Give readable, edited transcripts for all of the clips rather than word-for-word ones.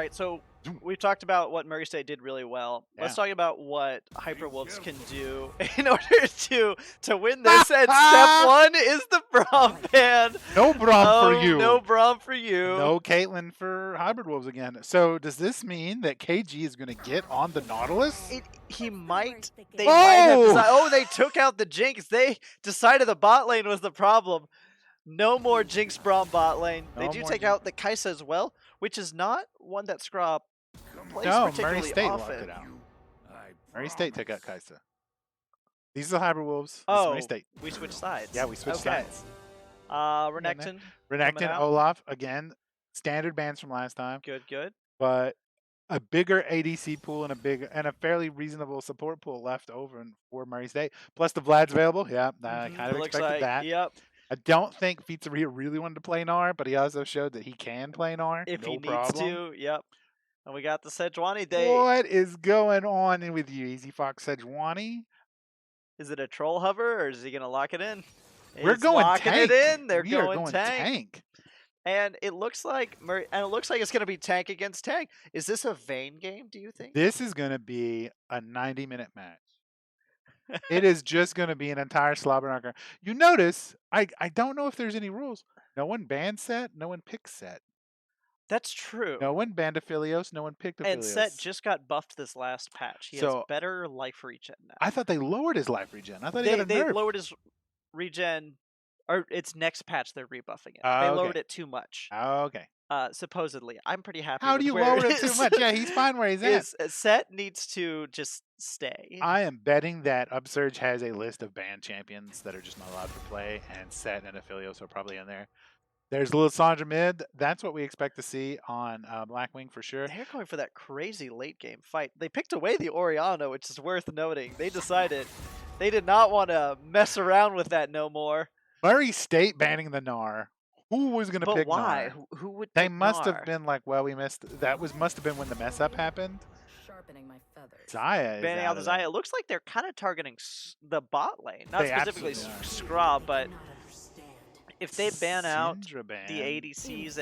right, so we've talked about what Murray State did really well. Yeah. Let's talk about what Hyperwolves can do in order to win this. And step one is the Braum ban. No Braum for you. No Braum for you. No Caitlyn for Hybrid Wolves again. So does this mean that KG is going to get on the Nautilus? He might. They might have decided. Oh, they took out the Jinx. They decided the bot lane was the problem. No more Jinx Braum bot lane. They do take out the Kai'Sa as well, which is not one that Scraw plays particularly Murray State often. locked it out. Murray State took out Kai'Sa. These are the Hybrid Wolves. Oh, Murray State. We switched sides. Yeah, we switched sides. Renekton. Renekton, Olaf, again, standard bans from last time. Good, good. But a bigger ADC pool and a fairly reasonable support pool left over for Murray State. Plus the Vlad's available. Yeah, I kind of expected that. Yep. I don't think Pizzeria really wanted to play Gnar, but he also showed that he can play Gnar. If he problem. needs to, yep. And we got the Sejuani. What is going on with you, Easy Fox Sejuani? Is it a troll hover, or is he going to lock it in? We're going locking tank. it in. They're we going, are going tank. And it looks like it's going to be tank against tank. Is this a Vayne game, do you think? This is going to be a 90-minute match. It is just going to be an entire slobber knocker. You notice, I don't know if there's any rules. No one banned Set, no one picked Set. That's true. No one banned Aphelios, no one picked Aphelios. And Set just got buffed this last patch. He has better life regen now. I thought they lowered his life regen. I thought they lowered his regen, or it's next patch they're rebuffing it. They lowered it too much. Okay. Supposedly. I'm pretty happy How with do you where lower it too much? Yeah, he's fine where he's at. Set needs to just stay. I am betting that Upsurge has a list of banned champions that are just not allowed to play, and Set and Aphelios are probably in there. There's a little Sandra mid. That's what we expect to see on Blackwing for sure. They're going for that crazy late game fight. They picked away the Orianna, which is worth noting. They decided they did not want to mess around with that no more. Murray State banning the Gnar. Who was going to pick why? Gnar? Who would They pick must Gnar? have been like, well, we missed. That must have been when the mess up happened. Zaya is banning out the Zaya. It looks like they're kind of targeting the bot lane, not specifically Scraw, but if they ban out the ADCs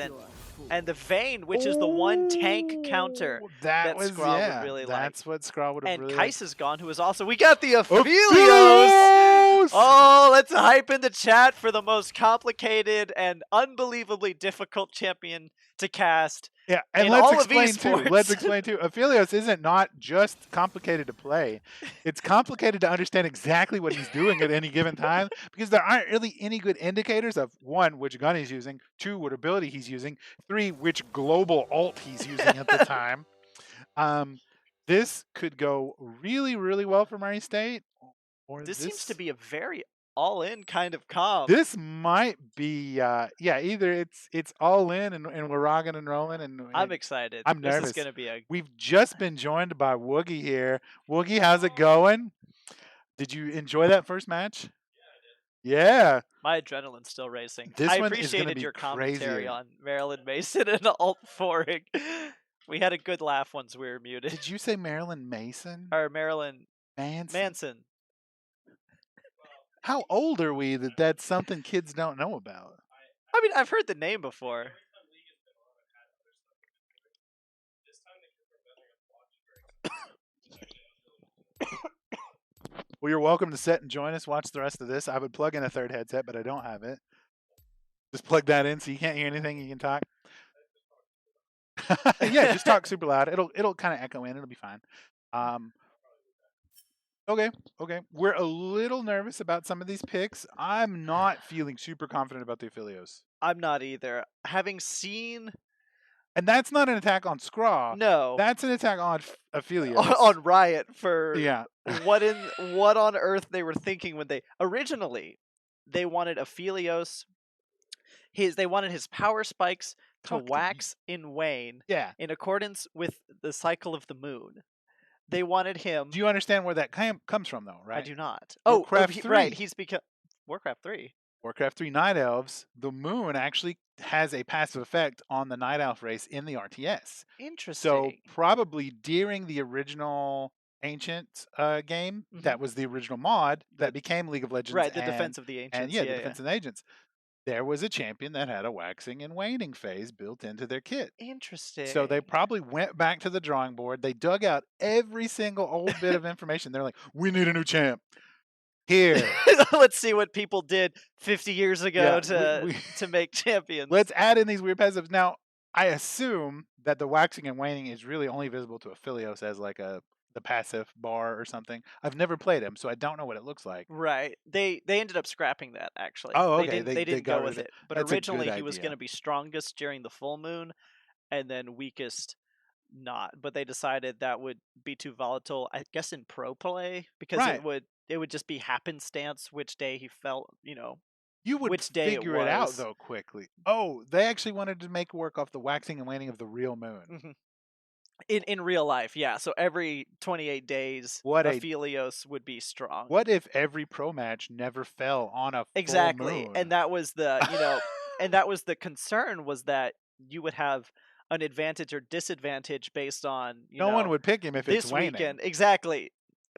and the Vayne, which is the one tank counter that Scraw would really like. That's what Scraw would have really liked. And Kai'Sa's gone, who is also... We got the Aphelios! Oh, let's hype in the chat for the most complicated and unbelievably difficult champion to cast. Yeah, and let's explain too. Aphelios isn't not just complicated to play. It's complicated to understand exactly what he's doing at any given time, because there aren't really any good indicators of, one, which gun he's using, two, what ability he's using, three, which global ult he's using at the time. This could go really, really well for Murray State. Or this seems to be a very all-in kind of comp. This might be, either it's all in and we're rocking and rolling. And I'm excited. I'm nervous. This is gonna be a... We've just been joined by Woogie here. Woogie, how's it going? Did you enjoy that first match? Yeah. My adrenaline's still racing. This I one is appreciated be your commentary crazier. on Marilyn Mason and alt foring. We had a good laugh once we were muted. Did you say Marilyn Mason? Or Marilyn Manson. How old are we that that's something kids don't know about? I mean, I've heard the name before. Well, you're welcome to sit and join us. Watch the rest of this. I would plug in a third headset, but I don't have it. Just plug that in so you can't hear anything. You can talk. Yeah, just talk super loud. It'll kind of echo in. It'll be fine. Okay. We're a little nervous about some of these picks. I'm not feeling super confident about the Aphelios. I'm not either. Having seen... And that's not an attack on Scraw. No. That's an attack on Aphelios. On Riot for yeah. what on earth they were thinking when they... Originally, they wanted Aphelios... They wanted his power spikes to wax in Vayne in accordance with the cycle of the moon. They wanted him... Do you understand where that comes from, though, right? I do not. Warcraft 3. Right, he's become... Warcraft 3. Warcraft 3 Night Elves, the moon actually has a passive effect on the Night Elf race in the RTS. Interesting. So probably during the original Ancient game, that was the original mod that became League of Legends. Right, the Defense of the Ancients. And the Defense of the Ancients. there was a champion that had a waxing and waning phase built into their kit. Interesting. So they probably went back to the drawing board. They dug out every single old bit of information. They're like, we need a new champ. Here. Let's see what people did 50 years ago to make champions. Let's add in these weird passives. Now, I assume that the waxing and waning is really only visible to Aphelios as like the passive bar or something. I've never played him, so I don't know what it looks like. Right. They ended up scrapping that, actually. Oh, okay. They didn't go with it. But That's originally he was going to be strongest during the full moon and then weakest not. But they decided that would be too volatile, I guess, in pro play, because it would just be happenstance which day he felt, you would which day figure it out, though, quickly. Oh, they actually wanted to make work off the waxing and waning of the real moon. Mm-hmm. In real life, yeah. So every 28 days, Aphelios would be strong. What if every pro match never fell on a full moon? And that was the and that was the concern, was that you would have an advantage or disadvantage based on no one would pick him if it's waning. Weekend. Exactly.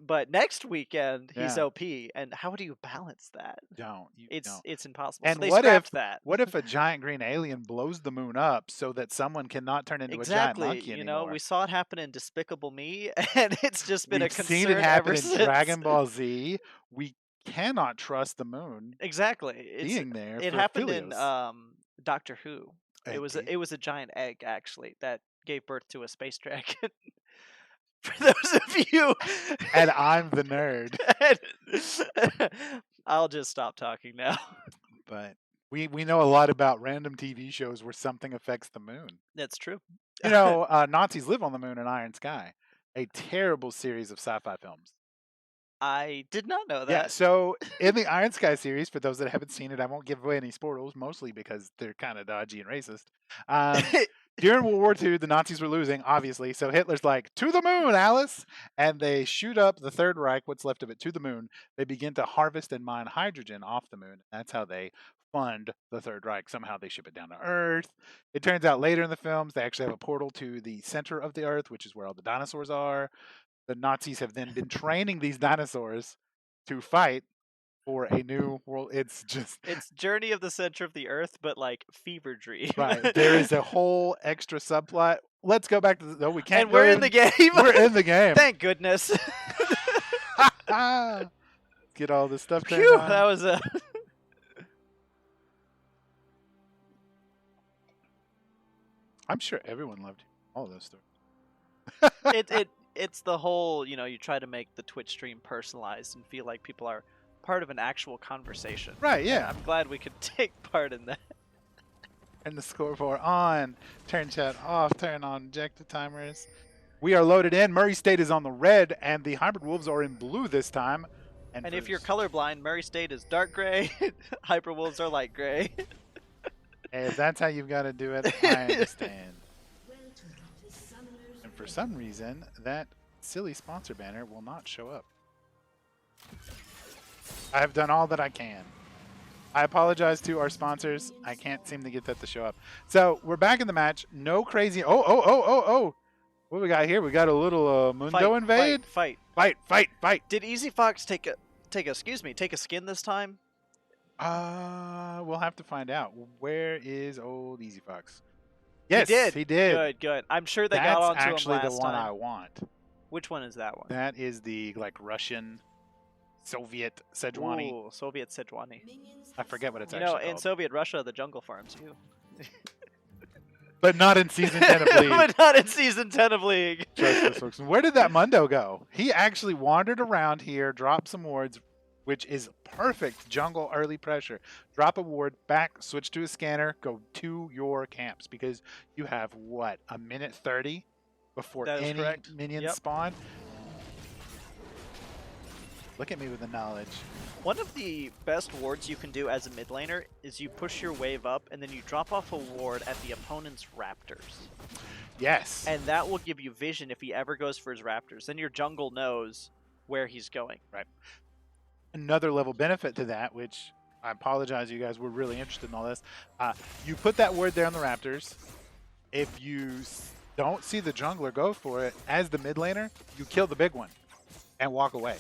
But next weekend he's OP, and how do you balance that? It's impossible. And so they scrapped that. What if a giant green alien blows the moon up so that someone cannot turn into a giant monkey anymore? We saw it happen in Despicable Me, and it's just been a concern. We've seen it happen in Dragon Ball Z. We cannot trust the moon. Being there. It happened in Doctor Who. It was a giant egg, actually, that gave birth to a space dragon. For those of you, and I'm the nerd. I'll just stop talking now. But we know a lot about random TV shows where something affects the moon. That's true. Nazis live on the moon in Iron Sky, a terrible series of sci-fi films. I did not know that. Yeah, so in the Iron Sky series, for those that haven't seen it, I won't give away any spoilers, mostly because they're kind of dodgy and racist. During World War II, the Nazis were losing, obviously, so Hitler's like, to the moon, Alice! And they shoot up the Third Reich, what's left of it, to the moon. They begin to harvest and mine hydrogen off the moon. That's how they fund the Third Reich. Somehow they ship it down to Earth. It turns out later in the films, they actually have a portal to the center of the Earth, which is where all the dinosaurs are. The Nazis have then been training these dinosaurs to fight for a new world. It's Journey of the Center of the Earth, but like fever dream. Right. There is a whole extra subplot. Let's go back to we can't. And we're in the game. We're in the game. Thank goodness. Get all this stuff turned on. That was a. I'm sure everyone loved all those stories. It's the whole, you try to make the Twitch stream personalized and feel like people are part of an actual conversation. Right, yeah. And I'm glad we could take part in that. And the scoreboard on, turn chat off, turn on objective timers. We are loaded in. Murray State is on the red, and the Hybrid Wolves are in blue this time. And if you're colorblind, Murray State is dark gray, Hybrid Wolves are light gray. Hey, if that's how you've got to do it, I understand. And for some reason, that silly sponsor banner will not show up. I have done all that I can. I apologize to our sponsors. I can't seem to get that to show up. So we're back in the match. No crazy. Oh. What do we got here? We got a little Mundo invade. Fight. Did Easy Fox take a skin this time? We'll have to find out. Where is old Easy Fox? Yes, he did. Good. I'm sure they got onto him last time. That's actually the one I want. Which one is that one? That is the Russian Soviet Sejuani. Ooh, Soviet Sejuani. I forget what it's actually called. In Soviet Russia, the jungle farms too. But not in Season 10 of League. But not in Season 10 of League. Trust this, folks. Where did that Mundo go? He actually wandered around here, dropped some wards, which is perfect jungle early pressure. Drop a ward, back, switch to a scanner, go to your camps. Because you have, what, a minute 30 before any minions spawn? Look at me with the knowledge. One of the best wards you can do as a mid laner is you push your wave up and then you drop off a ward at the opponent's raptors. Yes. And that will give you vision if he ever goes for his raptors. Then your jungle knows where he's going. Right. Another level benefit to that, which I apologize, you guys were really interested in all this. You put that ward there on the raptors. If you don't see the jungler go for it, as the mid laner, you kill the big one and walk away.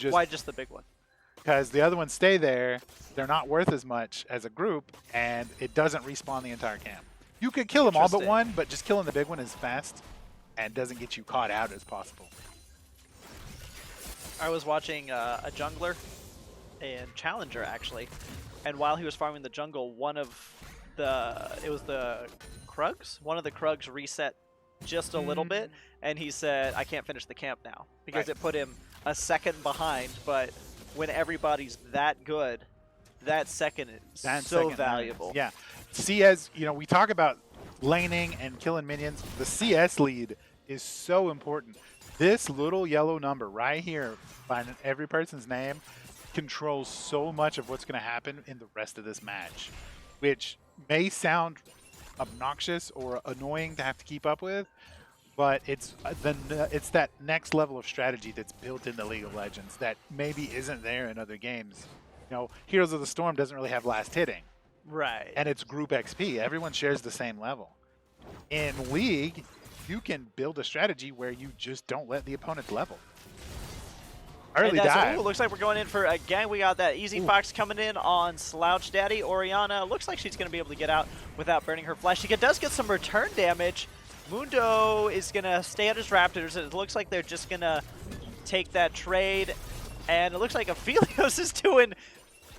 Why just the big one? because the other ones stay there. They're not worth as much as a group, and it doesn't respawn the entire camp. You could kill them all but one, but just killing the big one is fast and doesn't get you caught out as possible. I was watching a jungler and challenger actually, and while he was farming the jungle, one of the Krugs reset just a little bit, and he said, "I can't finish the camp now," because it put him a second behind. But when everybody's that good, that second is so valuable. Yeah, CS. You know, we talk about laning and killing minions. The CS lead is so important. This little yellow number right here, by every person's name, controls so much of what's going to happen in the rest of this match, which may sound obnoxious or annoying to have to keep up with, but it's that next level of strategy that's built into League of Legends that maybe isn't there in other games. You know, Heroes of the Storm doesn't really have last hitting. Right. And it's group XP. Everyone shares the same level. In League, you can build a strategy where you just don't let the opponent level. Early dive. Ooh, looks like we're going in for a gang. We got that Easy Fox coming in on Slouch Daddy. Orianna looks like she's going to be able to get out without burning her flesh. She does get some return damage. Mundo is going to stay at his Raptors. It looks like they're just going to take that trade. And it looks like Aphelios is doing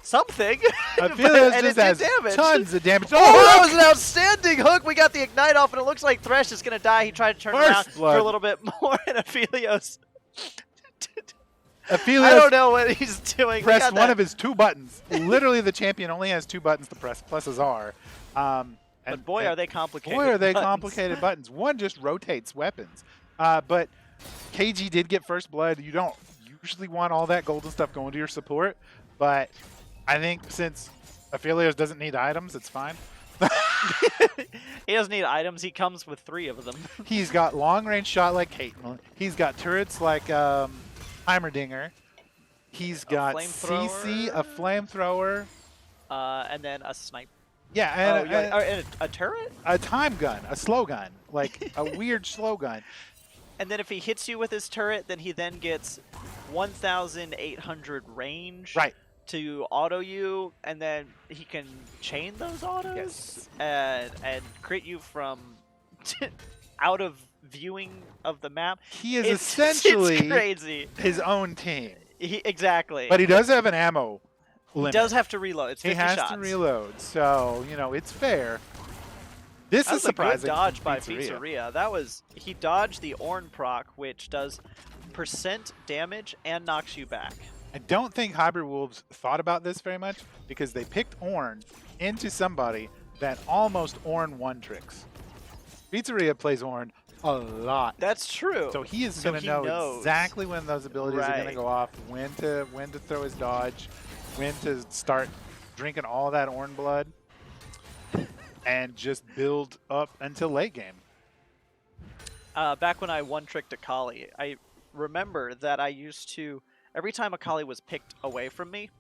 something. Aphelios just has tons of damage. Oh, that was an outstanding hook. We got the Ignite off, and it looks like Thresh is going to die. He tried to turn around for a little bit more, and Aphelios... Aphelios, I don't know what he's doing. Pressed one of his 2 buttons. Literally, the champion only has 2 buttons to press, plus his R. But boy, are they complicated. Boy, are they complicated buttons. One just rotates weapons. But KG did get first blood. You don't usually want all that golden stuff going to your support, but I think since Aphelios doesn't need items, it's fine. He doesn't need items. He comes with 3 of them. He's got long-range shot like Caitlyn. He's got turrets like Heimerdinger. He's got CC, a flamethrower. And then a snipe. Yeah, and a turret? A time gun, a slow gun, like a weird slow gun. And then if he hits you with his turret, then he then gets 1,800 range to auto you, and then he can chain those autos and crit you from out of viewing of the map. He is essentially crazy. His own team. Exactly. But he does have an ammo limit. He does have to reload. It's 50 shots. He has to reload, so, you know, it's fair. This is surprising. That was a good dodge by Pizzeria. That was, he dodged the Ornn proc, which does % damage and knocks you back. I don't think Hybrid Wolves thought about this very much because they picked Ornn into somebody that almost Ornn one tricks. Pizzeria plays Ornn a lot. That's true. So he is going to know exactly when those abilities are going to go off, when to throw his dodge, when to start drinking all that Ornn blood, and just build up until late game. Back when I one-tricked Akali, I remember that I used to, every time Akali was picked away from me,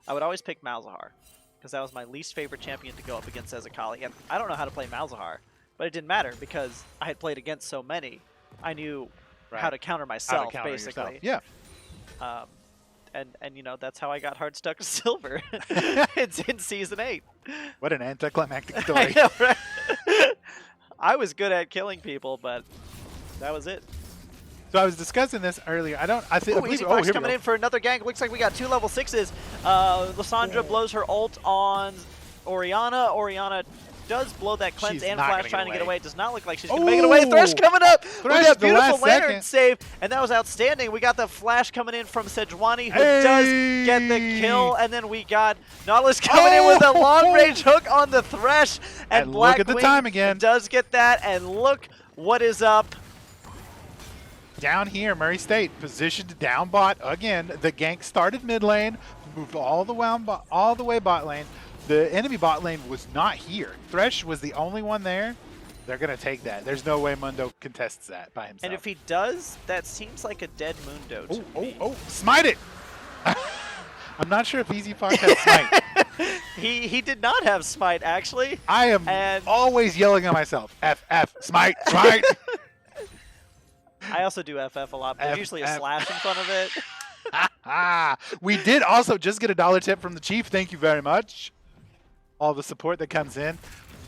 I would always pick Malzahar, because that was my least favorite champion to go up against as Akali. And I don't know how to play Malzahar, but it didn't matter because I had played against so many. I knew how to counter myself, basically. Yeah. And you know, that's how I got hard stuck to silver. It's in Season 8. What an anticlimactic story. I know, right? I was good at killing people, but that was it. So I was discussing this earlier. I think Easy Fox coming in for another gank. Looks like we got 2 level 6s. Lysandra blows her ult on Orianna. Orianna does blow that cleanse and flash trying to get away. It does not look like she's going to make it away. Thresh coming up with that beautiful Lantern save, and that was outstanding. We got the flash coming in from Sejuani, who does get the kill, and then we got Nautilus coming in with a long-range hook on the Thresh, and look at the time again. Does get that, and look what is up. Down here, Murray State positioned down bot again. The gank started mid lane, moved all the way bot lane. The enemy bot lane was not here. Thresh was the only one there. They're going to take that. There's no way Mundo contests that by himself. And if he does, that seems like a dead Mundo to me. Smite it! I'm not sure if Easy Fox has smite. He did not have smite, actually. I am always yelling at myself. F, smite, smite! I also do FF a lot, but there's usually a slash in front of it. We did also just get a $1 tip from the Chief. Thank you very much. All the support that comes in.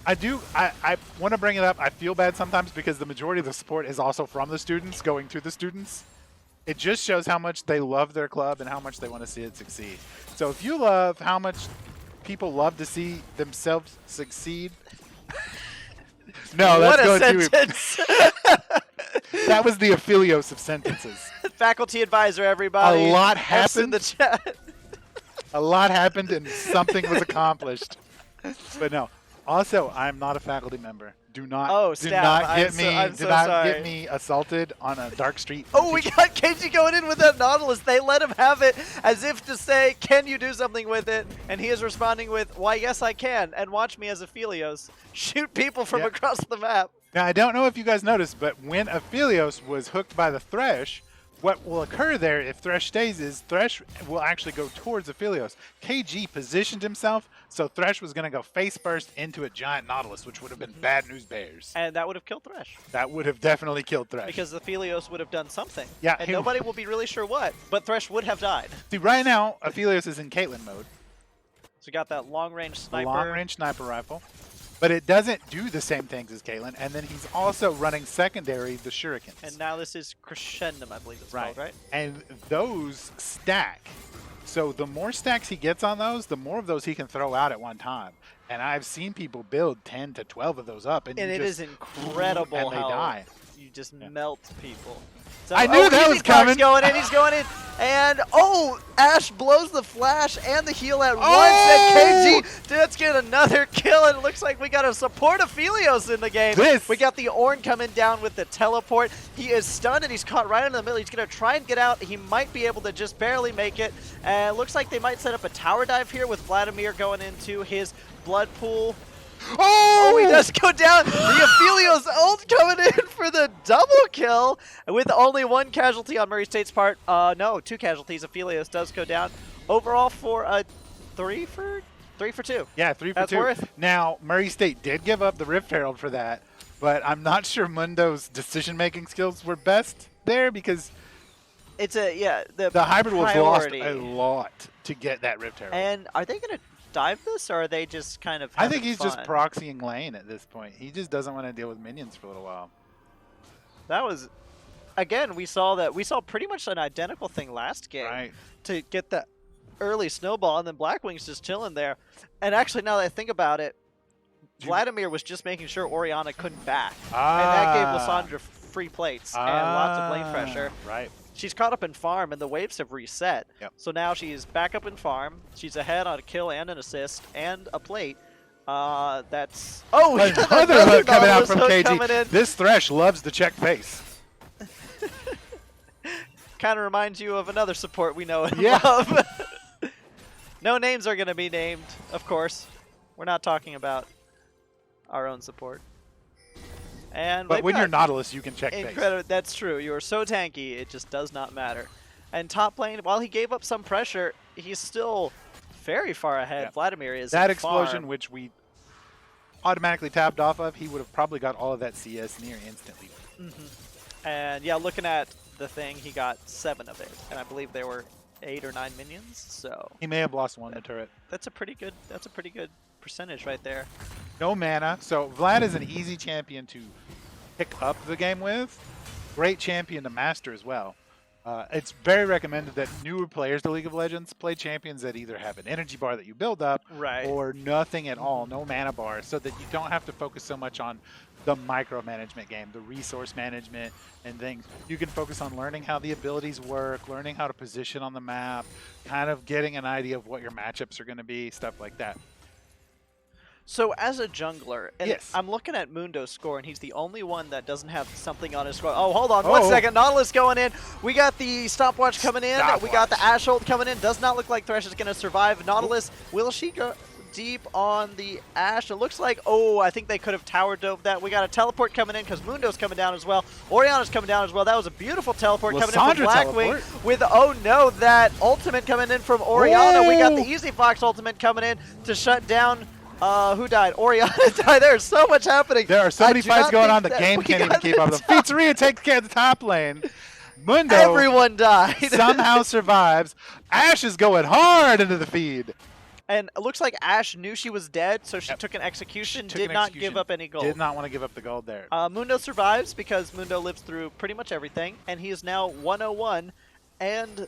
I want to bring it up. I feel bad sometimes because the majority of the support is also from the students, going to the students. It just shows how much they love their club and how much they want to see it succeed. So if you love how much people love to see themselves succeed. No, what that's a going sentence. That was the Aphelios of sentences. Faculty advisor, everybody. A lot F's in happened. the chat. A lot happened and something was accomplished. But no. Also, I'm not a faculty member. Do not get me assaulted on a dark street. Oh, we got KG going in with that Nautilus. They let him have it as if to say, can you do something with it? And he is responding with, why, yes, I can. And watch me as Aphelios shoot people from across the map. Now, I don't know if you guys noticed, but when Aphelios was hooked by the Thresh, what will occur there if Thresh stays is Thresh will actually go towards Aphelios. KG positioned himself, so Thresh was going to go face first into a giant Nautilus, which would have been bad news bears. And that would have killed Thresh. That would have definitely killed Thresh. Because Aphelios would have done something. Yeah, and nobody will be really sure what, but Thresh would have died. See, right now, Aphelios is in Caitlyn mode. So we got that long-range sniper. Long-range sniper rifle. But it doesn't do the same things as Caitlyn. And then he's also running secondary the shurikens. And now this is Crescendum, I believe it's called, right? And those stack. So the more stacks he gets on those, the more of those he can throw out at one time. And I've seen people build 10 to 12 of those up. And it is incredible and they how die. You just melt people. So, I knew that was coming. Going in, he's going in. And, Ash blows the flash and the heal at once. And KG, let's get another kill. And it looks like we got a support Aphelios in the game. We got the Ornn coming down with the teleport. He is stunned and he's caught right in the middle. He's going to try and get out. He might be able to just barely make it. And it looks like they might set up a tower dive here with Vladimir going into his blood pool. Oh, he does go down. The Aphelios ult coming in for the double kill with only one casualty on Murray State's part. No, 2 casualties. Aphelios does go down. Overall for a 3 for 2. Yeah, 3 for That's 2. Worth. Now, Murray State did give up the Rift Herald for that, but I'm not sure Mundo's decision-making skills were best there because it's the hybrid was lost a lot to get that Rift Herald. And are they going to dive this, or are they just kind of I think he's fun? just proxying lane at this point. He just doesn't want to deal with minions for a little while. That was, again, we saw pretty much an identical thing last game to get that early snowball, and then Blackwing's just chilling there. And actually, now that I think about it, Vladimir was just making sure Orianna couldn't back, and that gave Lissandra free plates and lots of lane pressure. Right. She's caught up in farm, and the waves have reset. Yep. So now she's back up in farm. She's ahead on a kill and an assist and a plate. That's another hook coming out from KG. This Thresh loves the check face. Kind of reminds you of another support we know and love. No names are going to be named, of course. We're not talking about our own support. But when you're Nautilus, you can check face. That's true. You are so tanky, it just does not matter. And top lane, while he gave up some pressure, he's still very far ahead. Vladimir is that explosion, which we automatically tapped off of, he would have probably got all of that CS near instantly. And yeah, looking at the thing, he got 7 of it, and I believe there were 8 or 9 minions. So he may have lost 1 in the turret. That's a pretty good percentage right there. No mana, so Vlad is an easy champion to pick up the game with. Great champion to master as well. It's very recommended that newer players to League of Legends play champions that either have an energy bar that you build up or nothing at all, no mana bar, so that you don't have to focus so much on the micromanagement game, the resource management and things. You can focus on learning how the abilities work, learning how to position on the map, kind of getting an idea of what your matchups are going to be, stuff like that. So as a jungler, and I'm looking at Mundo's score, and he's the only one that doesn't have something on his score. Oh, hold on 1 second. Nautilus going in. We got the stopwatch coming in. We got the Ash ult coming in. Does not look like Thresh is going to survive. Nautilus, will she go deep on the Ash? It looks like, I think they could have tower dove that. We got a teleport coming in because Mundo's coming down as well. Orianna's coming down as well. That was a beautiful teleport coming in from Blackwing with, that ultimate coming in from Orianna. We got the Easy Fox ultimate coming in to shut down. Who died? Orianna died. There's so much happening. There are so many fights going on. The game can't even keep up with them. Pizzeria takes care of the top lane. Mundo Everyone died. somehow survives. Ash is going hard into the feed. And it looks like Ash knew she was dead, so she took an execution, did not give up any gold. Did not want to give up the gold there. Mundo survives because Mundo lives through pretty much everything, and he is now 101, and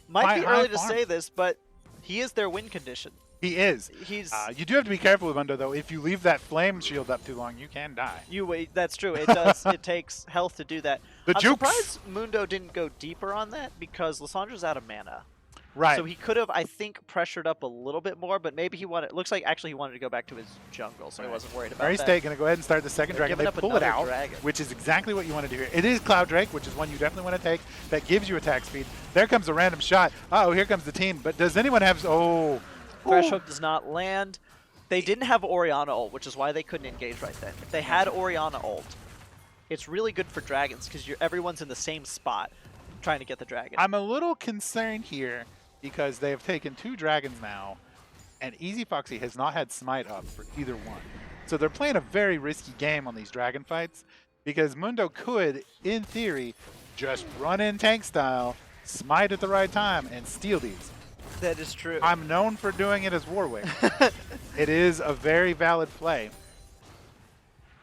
might be early to say this, but he is their win condition. He is. He's. You do have to be careful with Mundo, though. If you leave that flame shield up too long, you can die. That's true. It does. It takes health to do that. I'm jukes. surprised Mundo didn't go deeper on that because Lissandra's out of mana. Right. So he could have, I think, pressured up a little bit more, but maybe he wanted. Looks like actually he wanted to go back to his jungle, so he wasn't worried about Murray that. State going to go ahead and start the second dragon. They pull it out, which is exactly what you want to do here. It is Cloud Drake, which is one you definitely want to take. That gives you attack speed. There comes a random shot. Uh-oh, here comes the team. But does anyone have... Oh. Thresh Hook does not land. They didn't have Orianna ult, which is why they couldn't engage right then. If they had Orianna ult, it's really good for dragons because everyone's in the same spot trying to get the dragon. I'm a little concerned here because they have taken 2 dragons now, and Easy Foxy has not had Smite up for either one. So they're playing a very risky game on these dragon fights because Mundo could, in theory, just run in tank style, Smite at the right time, and steal these. That is true. I'm known for doing it as Warwick. It is a very valid play.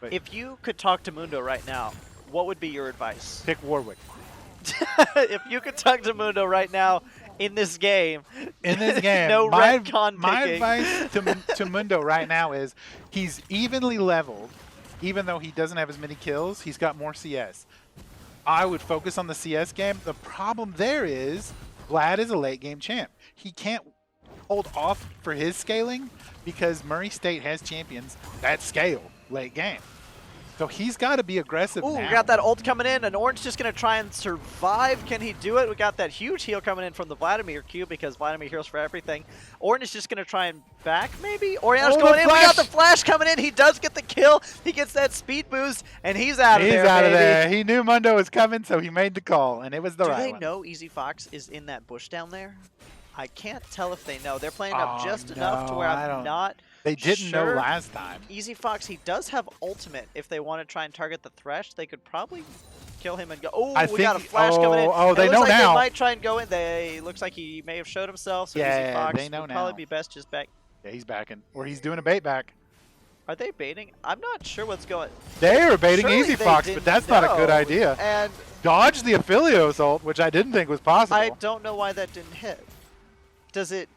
But if you could talk to Mundo right now, what would be your advice? Pick Warwick. If you could talk to Mundo right now in this game, no retcon my picking. advice to Mundo right now is he's evenly leveled, even though he doesn't have as many kills. He's got more CS. I would focus on the CS game. The problem there is Vlad is a late game champ. He can't hold off for his scaling because Murray State has champions that scale late game. So he's got to be aggressive now. We got that ult coming in, and Orange just going to try and survive. Can he do it? We got that huge heal coming in from the Vladimir Q because Vladimir heals for everything. Orange is just going to try and back, maybe? Oriana's going in. We got the flash coming in. He does get the kill. He gets that speed boost, and he's out of there, He's out of there. He knew Mundo was coming, so he made the call, and it was the right one. Do they know Easy Fox is in that bush down there? I can't tell if they know. They're playing up just enough to where I'm not They didn't know last time. Easy Fox, he does have ultimate. If they want to try and target the Thresh, they could probably kill him and go. Oh, we got a flash coming in. Oh, they know like now. They might try and go in. Looks like he may have showed himself. So Easy Fox they know would now. probably be best just back. Yeah, he's backing, or he's doing a bait back. Are they baiting? I'm not sure what's going. They are baiting Surely Easy Fox, but that's not a good idea. And dodge the Aphelios ult, which I didn't think was possible. I don't know why that didn't hit. Does it?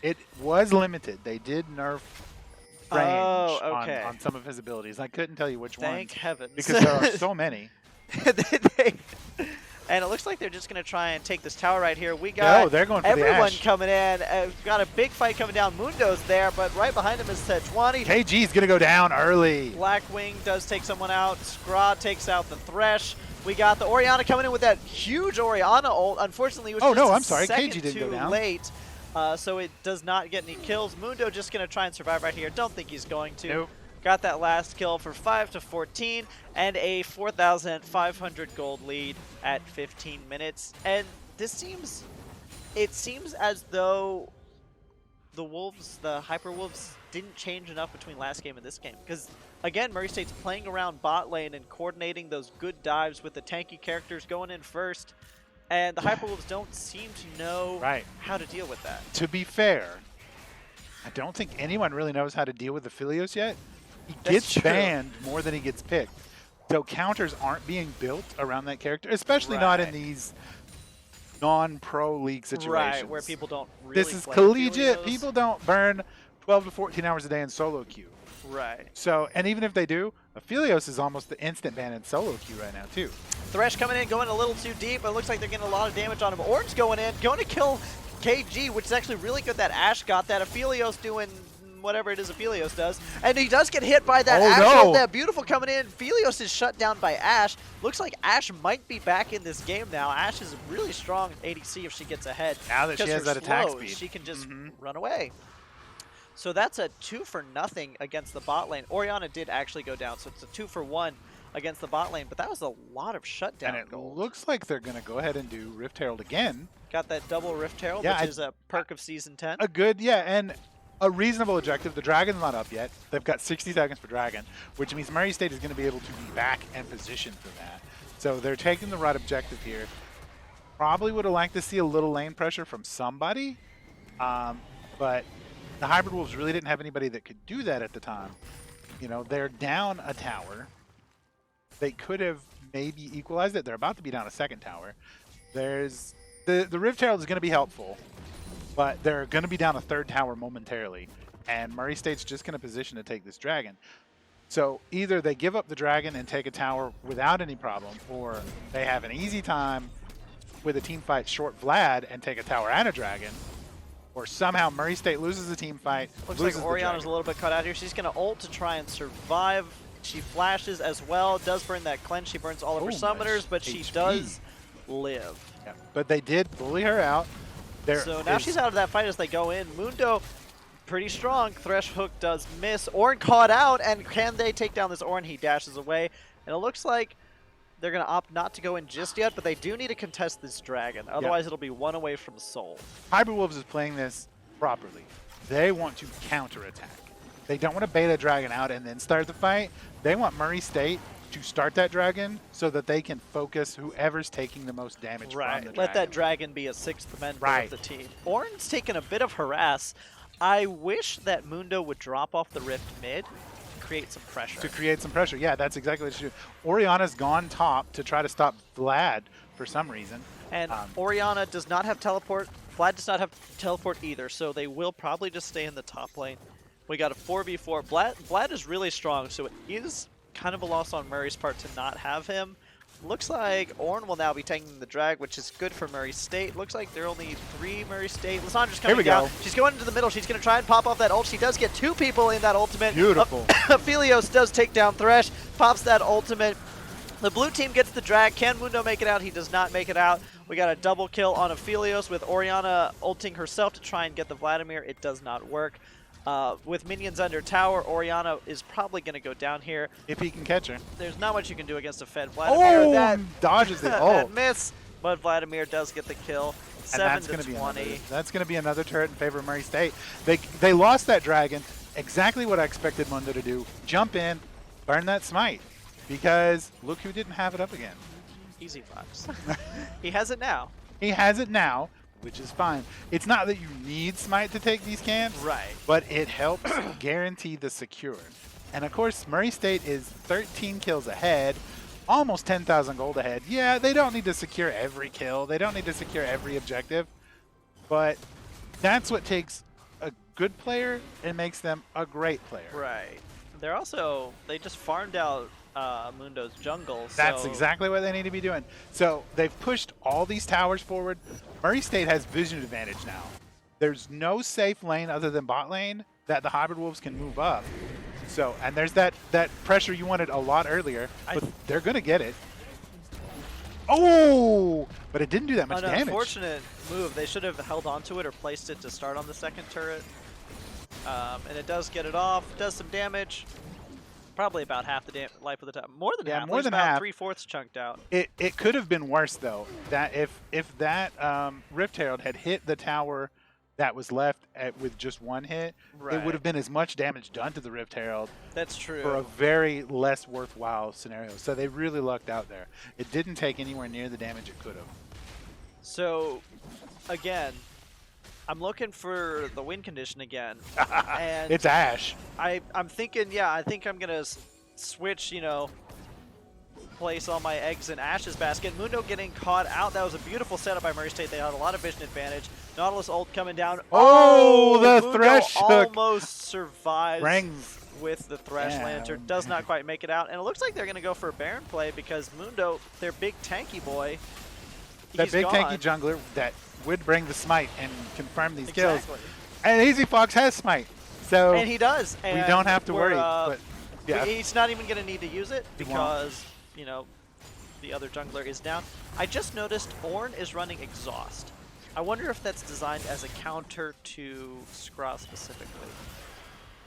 It was limited. They did nerf range on some of his abilities. I couldn't tell you which one. Thank heavens. Because there are so many. And it looks like they're just going to try and take this tower right here. We got they're going for everyone the Ash. coming in. We've got a big fight coming down. Mundo's there, but right behind him is Sejuani. KG's going to go down early. Blackwing does take someone out. Scraw takes out the Thresh. We got the Orianna coming in with that huge Orianna ult. Unfortunately, it was just a second KG didn't go down. late. So it does not get any kills. Mundo just going to try and survive right here. Don't think he's going to. Nope. Got that last kill for 5-14 and a 4,500 gold lead at 15 minutes. And it seems as though the Wolves, the Hyper Wolves, didn't change enough between last game and this game. Because, again, Murray State's playing around bot lane and coordinating those good dives with the tanky characters going in first. And the Hyper Wolves don't seem to know how to deal with that. To be fair, I don't think anyone really knows how to deal with the Aphelios yet. He gets banned more than he gets picked. So counters aren't being built around that character, especially not in these non-pro league situations. Right, where people don't really This is play collegiate. Aphelios. People don't burn 12 to 14 hours a day in solo queue. Right. So, and even if they do, Aphelios is almost the instant ban in solo queue right now, too. Thresh coming in, going a little too deep, but it looks like they're getting a lot of damage on him. Orange going in, going to kill KG, which is actually really good that Ash got that. Aphelios doing whatever it is Aphelios does. And he does get hit by that Ash ult. That beautiful coming in. Aphelios is shut down by Ash. Looks like Ash might be back in this game now. Ash is really strong ADC if she gets ahead. Now that she has that attack speed. She can just run away. So that's a 2-for-0 against the bot lane. Orianna did actually go down, so it's a 2-for-1 against the bot lane, but that was a lot of shutdown And it gold. looks like they're going to go ahead and do Rift Herald again. Got that double Rift Herald, which is a perk of Season 10. A good, and a reasonable objective. The Dragon's not up yet. They've got 60 seconds for Dragon, which means Murray State is going to be able to be back and positioned for that. So they're taking the right objective here. Probably would have liked to see a little lane pressure from somebody, but the Hybrid Wolves really didn't have anybody that could do that at the time. You know, they're down a tower. They could have maybe equalized it. They're about to be down a second tower. There's the Rift Herald is going to be helpful, but they're going to be down a third tower momentarily, and Murray State's just going to position to take this dragon. So either they give up the dragon and take a tower without any problem, or they have an easy time with a team fight short Vlad and take a tower and a dragon, or somehow Murray State loses the team fight. Looks like Oriana's a little bit cut out here. She's going to ult to try and survive. She flashes as well, does burn that cleanse. She burns all of her summoners, but she does live. Yeah, but they did bully her out. So now she's out of that fight as they go in. Mundo, pretty strong. Thresh Hook does miss. Ornn caught out, and can they take down this Ornn? He dashes away, and it looks like they're going to opt not to go in just yet, but they do need to contest this dragon. Otherwise, it'll be one away from Soul. Hybrid Wolves is playing this properly. They want to counterattack. They don't want to bait a dragon out and then start the fight. They want Murray State to start that dragon so that they can focus whoever's taking the most damage from the dragon. Let that dragon be a sixth member of the team. Ornn's taken a bit of harass. I wish that Mundo would drop off the Rift mid to create some pressure. Yeah, that's exactly what she should do. Oriana's gone top to try to stop Vlad for some reason. And Oriana does not have teleport. Vlad does not have teleport either, so they will probably just stay in the top lane. We got a 4v4. Vlad is really strong, so it is kind of a loss on Murray's part to not have him. Looks like Ornn will now be taking the drag, which is good for Murray State. Looks like there are only 3 Murray State. Lissandra's coming down. She's going into the middle. She's going to try and pop off that ult. She does get 2 people in that ultimate. Beautiful. Aphelios does take down Thresh, pops that ultimate. The blue team gets the drag. Can Mundo make it out? He does not make it out. We got a double kill on Aphelios with Oriana ulting herself to try and get the Vladimir. It does not work. With minions under tower, Oriana is probably going to go down here. If he can catch her. There's not much you can do against a fed Vladimir. That dodges the ult. That miss, but Vladimir does get the kill. 7-20. That's going to be another turret in favor of Murray State. They lost that dragon. Exactly what I expected Mundo to do. Jump in, burn that smite. Because look who didn't have it up again. Easy Fox. He has it now. He has it now, which is fine. It's not that you need smite to take these camps, right? But it helps guarantee the secure. And of course, Murray State is 13 kills ahead, almost 10,000 gold ahead. Yeah, they don't need to secure every kill. They don't need to secure every objective. But that's what takes a good player and makes them a great player. Right. They're also, they just farmed out Mundo's jungle. That's exactly what they need to be doing. So they've pushed all these towers forward. Murray State has vision advantage now. There's no safe lane other than bot lane that the Hybrid Wolves can move up. So, and there's that pressure you wanted a lot earlier, but they're going to get it. Oh, but it didn't do that much damage. An unfortunate move. They should have held onto it or placed it to start on the second turret. And it does get it off, does some damage. Probably about half the life of the time. More than half. More than about half. 3/4 chunked out. It could have been worse though. That if that Rift Herald had hit the tower that was left with just one hit, it would have been as much damage done to the Rift Herald. That's true. For a very less worthwhile scenario. So they really lucked out there. It didn't take anywhere near the damage it could have. So, again, I'm looking for the win condition again. And it's Ashe. I'm thinking, yeah, I think I'm going to switch, you know, place all my eggs in Ashe's basket. Mundo getting caught out. That was a beautiful setup by Murray State. They had a lot of vision advantage. Nautilus ult coming down. Oh, the Mundo Thresh almost survives with the Thresh Lantern. Does not quite make it out. And it looks like they're going to go for a Baron play because Mundo, their big tanky boy, that big tanky jungler that would bring the smite and confirm these kills. And Easy Fox has smite. So and he does. And we don't have to worry. But yeah. He's not even going to need to use it because, you know, the other jungler is down. I just noticed Ornn is running Exhaust. I wonder if that's designed as a counter to Skra specifically.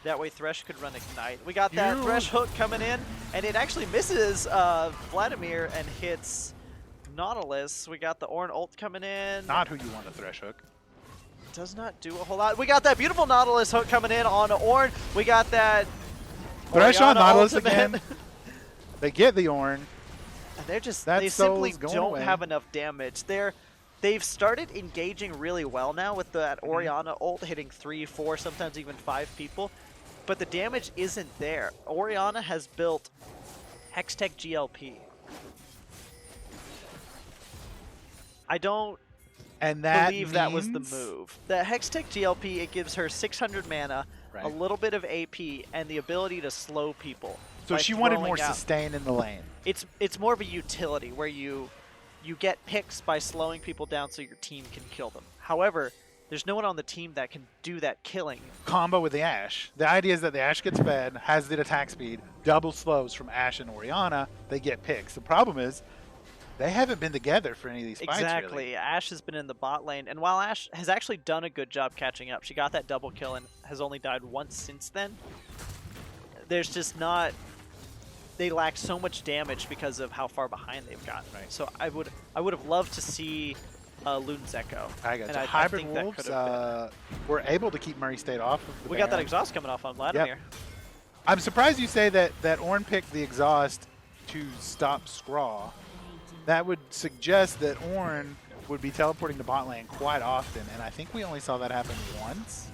That way Thresh could run Ignite. We got that Thresh hook coming in, and it actually misses Vladimir and hits Nautilus. We got the Ornn ult coming in. Not who you want a Thresh hook. Does not do a whole lot. We got that beautiful Nautilus hook coming in on Ornn. We got that Thresh on Nautilus again. They get the Ornn. And they simply don't have enough damage. They've started engaging really well now with that Orianna ult hitting 3, 4, sometimes even 5 people. But the damage isn't there. Orianna has built Hextech GLP. I don't believe that was the move. The Hextech GLP, it gives her 600 mana, a little bit of AP, and the ability to slow people. So she wanted more sustain in the lane. It's more of a utility where you get picks by slowing people down so your team can kill them. However, there's no one on the team that can do that killing. Combo with the Ashe. The idea is that the Ashe gets fed, has the attack speed, double slows from Ashe and Orianna, they get picks. The problem is, they haven't been together for any of these fights, Exactly. really. Ashe has been in the bot lane, and while Ashe has actually done a good job catching up, she got that double kill and has only died once since then. There's just not... They lack so much damage because of how far behind they've gotten. Right. So I would have loved to see Luden's Echo. I got you. Hybrid Wolves were able to keep Murray State off of the We got that exhaust coming off on Vladimir. Yep. I'm surprised you say that Ornn picked the exhaust to stop Scraw. That would suggest that Ornn would be teleporting to bot lane quite often, and I think we only saw that happen once.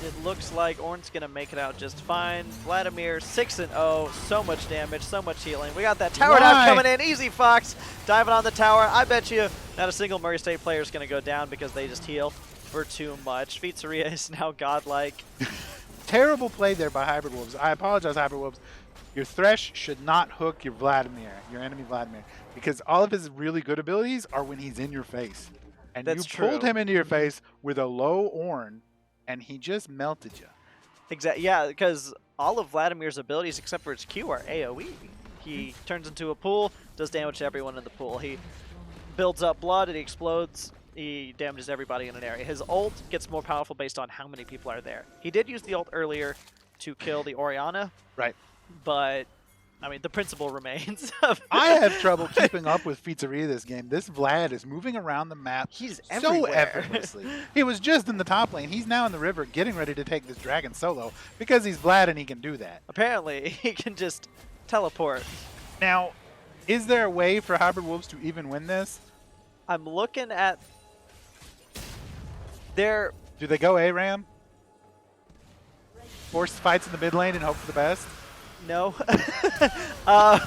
It looks like Ornn's going to make it out just fine. Vladimir, 6-0. So much damage, so much healing. We got that tower dive coming in. Easy Fox diving on the tower. I bet you not a single Murray State player is going to go down because they just heal for too much. Pizzeria is now godlike. Terrible play there by Hybrid Wolves. I apologize, Hybrid Wolves. Your Thresh should not hook your Vladimir, your enemy Vladimir, because all of his really good abilities are when he's in your face. And you pulled him into your face with a low Ornn, and he just melted you. Exactly. Yeah, because all of Vladimir's abilities, except for his Q, are AoE. He turns into a pool, does damage to everyone in the pool. He builds up blood, and he explodes. He damages everybody in an area. His ult gets more powerful based on how many people are there. He did use the ult earlier to kill the Orianna. Right. But, I mean, the principle remains. I have trouble keeping up with Pizzeria this game. This Vlad is moving around the map so effortlessly. He was just in the top lane. He's now in the river getting ready to take this dragon solo because he's Vlad and he can do that. Apparently, he can just teleport. Now, is there a way for Hybrid Wolves to even win this? I'm looking at their... Do they go ARAM? Force fights in the mid lane and hope for the best? No.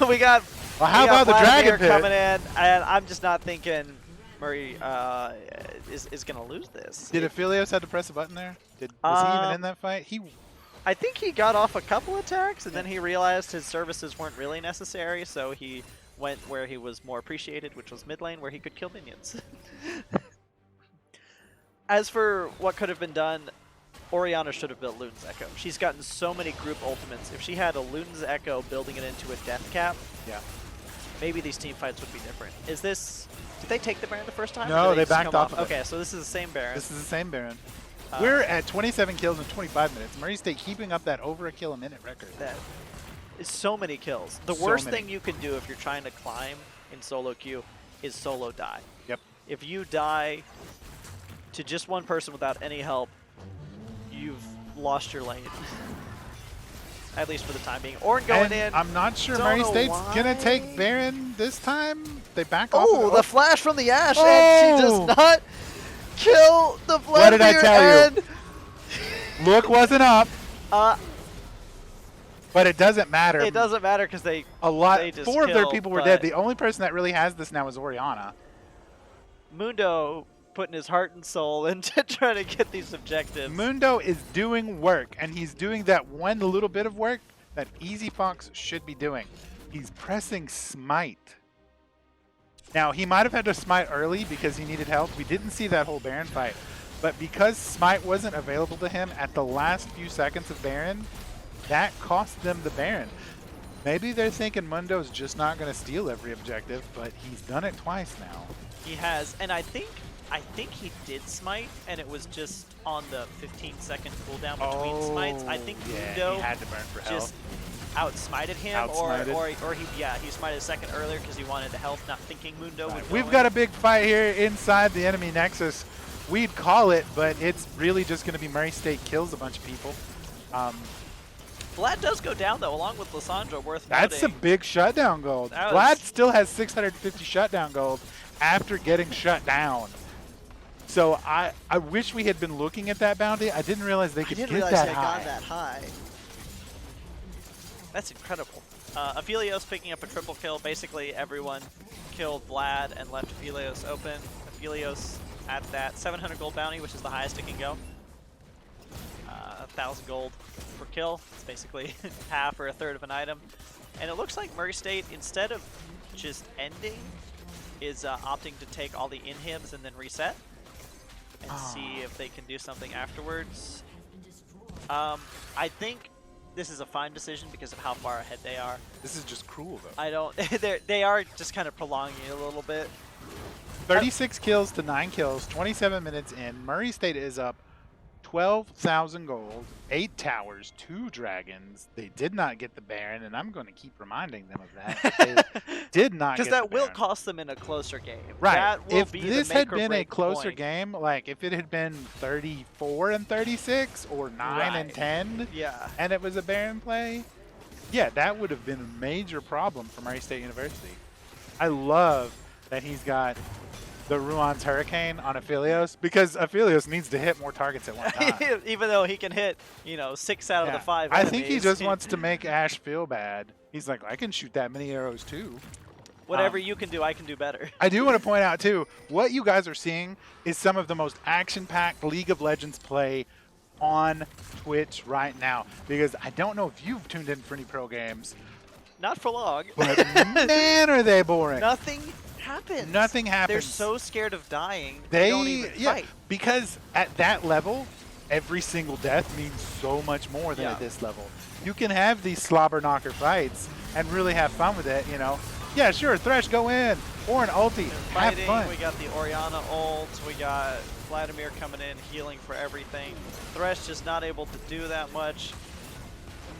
we got. Well, how about the Dragon Pit coming in? And I'm just not thinking Murray is going to lose this. Did Aphelios have to press a button there? Was he even in that fight? I think he got off a couple attacks, and then he realized his services weren't really necessary, so he went where he was more appreciated, which was mid lane, where he could kill minions. As for what could have been done, Orianna should have built Luden's Echo. She's gotten so many group ultimates. If she had a Luden's Echo building it into a death cap, maybe these team fights would be different. Is this... Did they take the Baron the first time? No, they backed off of it. Okay, so this is the same Baron. This is the same Baron. We're at 27 kills in 25 minutes. Murray State keeping up that over a kill a minute record. That is so many kills. The worst thing you can do if you're trying to climb in solo queue is solo die. Yep. If you die to just one person without any help, you've lost your lane. At least for the time being. Ornn going in. I'm not sure Murray State's going to take Baron this time. They back off. Oh, the flash from the Ashe, and she does not kill the Vladimir. What did I tell you? Look wasn't up. But it doesn't matter. It doesn't matter because they four of their people were dead. The only person that really has this now is Orianna. Mundo putting his heart and soul into trying to get these objectives. Mundo is doing work, and he's doing that one little bit of work that Easy Fox should be doing. He's pressing Smite. Now, he might have had to Smite early because he needed help. We didn't see that whole Baron fight. But because Smite wasn't available to him at the last few seconds of Baron, that cost them the Baron. Maybe they're thinking Mundo's just not going to steal every objective, but he's done it twice now. He has, and I think he did smite, and it was just on the 15-second cooldown between smites. I think Mundo he had to burn for just outsmited him, or he smited a second earlier because he wanted the health, not thinking Mundo would go We've got a big fight here inside the enemy Nexus. We'd call it, but it's really just going to be Murray State kills a bunch of people. Vlad does go down, though, along with Lissandra, worth That's noting. a big shutdown gold. Vlad still has 650 shutdown gold after getting shut down. So I wish we had been looking at that bounty. I didn't realize they could get that high. I didn't realize they got that high. That's incredible. Aphelios picking up a triple kill. Basically, everyone killed Vlad and left Aphelios open. Aphelios at that 700 gold bounty, which is the highest it can go. 1,000 gold per kill. It's basically half or a third of an item. And it looks like Murray State, instead of just ending, is opting to take all the inhibs and then reset and see if they can do something afterwards. I think this is a fine decision because of how far ahead they are. This is just cruel, though. I don't. They are just kind of prolonging it a little bit. 36 kills to 9 kills, 27 minutes in. Murray State is up 12,000 gold, 8 towers, 2 dragons. They did not get the Baron, and I'm going to keep reminding them of that. They did not get the Baron. Because that will cost them in a closer game. Right. That will if be this the make had or been a break closer point. game, like if it had been 34 and 36 or 9 and 10, yeah, and it was a Baron play, yeah, that would have been a major problem for Murray State University. I love that he's got the Ruan's Hurricane on Aphelios, because Aphelios needs to hit more targets at one time. Even though he can hit, 6 out of the 5 I think he enemies. just wants to make Ash feel bad. He's like, I can shoot that many arrows too. Whatever you can do, I can do better. I do want to point out too, what you guys are seeing is some of the most action-packed League of Legends play on Twitch right now. Because I don't know if you've tuned in for any pro games. Not for long. But man, are they boring. Nothing happens. Nothing happens. They're so scared of dying, they don't even fight. Because at that level, every single death means so much more than at this level. You can have these slobber knocker fights and really have fun with it, Yeah, sure, Thresh, go in. Or an ulti. Have fun. We got the Orianna ult. We got Vladimir coming in, healing for everything. Thresh just not able to do that much.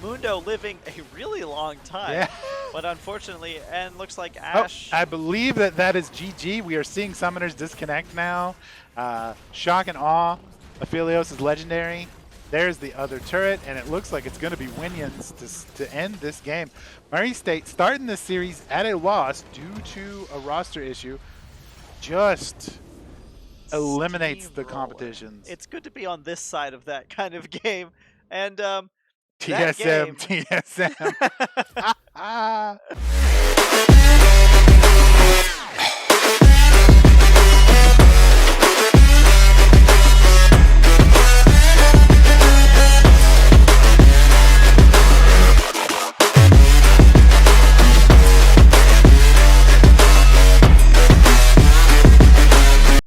Mundo living a really long time, but unfortunately, and looks like Ash. Oh, I believe that is GG. We are seeing summoners disconnect now. Shock and Awe. Aphelios is legendary. There's the other turret, and it looks like it's going to be Winions to end this game. Murray State starting this series at a loss due to a roster issue. Just eliminates the competitions. It's good to be on this side of that kind of game, and TSM.